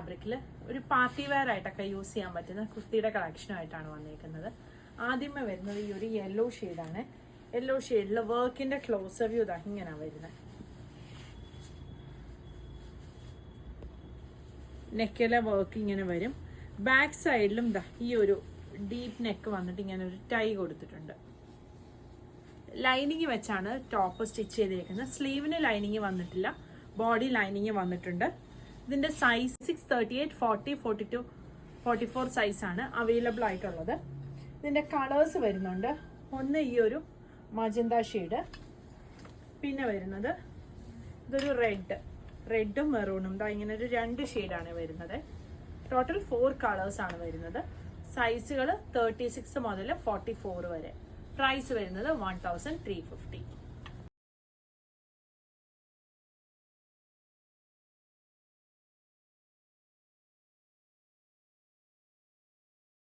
ഫാബ്രിക്കിൽ ഒരു party wear ആയിട്ടൊക്കെ യൂസ് ചെയ്യാൻ പറ്റുന്ന കുർത്തിയുടെ കളക്ഷനുമായിട്ടാണ് വന്നേക്കുന്നത്. ആദ്യമേ വരുന്നത് ഈ ഒരു യെല്ലോ ഷെയ്ഡാണ്. യെല്ലോ ഷെയ്ഡിൽ വർക്കിന്റെ ക്ലോസർ വ്യൂ ഇതാ ഇങ്ങനെയാണ് വരുന്നത്. നെക്കിലെ വർക്ക് ഇങ്ങനെ വരും. ബാക്ക് സൈഡിലും ദാ ഈ ഒരു ഡീപ്പ് നെക്ക് വന്നിട്ട് ഇങ്ങനെ ഒരു ടൈ കൊടുത്തിട്ടുണ്ട്. ലൈനിങ് വെച്ചാണ് ടോപ്പ് സ്റ്റിച്ച് ചെയ്തേക്കുന്നത്. സ്ലീവിന് ലൈനിങ് വന്നിട്ടില്ല, ബോഡി ലൈനിങ് വന്നിട്ടുണ്ട്. ഇതിന്റെ സൈസ് 638, 40, 42, 44 സൈസാണ് അവൈലബിൾ ആയിട്ടുള്ളത്. ഇതിന്റെ കളേഴ്സ് വരുന്നുണ്ട്. ഒന്ന് ഈ ഒരു മജന്ത ഷെയ്ഡ്, പിന്നെ വരുന്നത് ഇതൊരു റെഡും മെറൂണും ദാ ഇങ്ങനെ ഒരു 2 ഷെയ്ഡാണ് വരുന്നത്. ടോട്ടൽ 4 കളേഴ്സ് ആണ് വരുന്നത്. സൈസുകൾ 36 മുതൽ 44 വരെ. പ്രൈസ് വരുന്നത് 1350.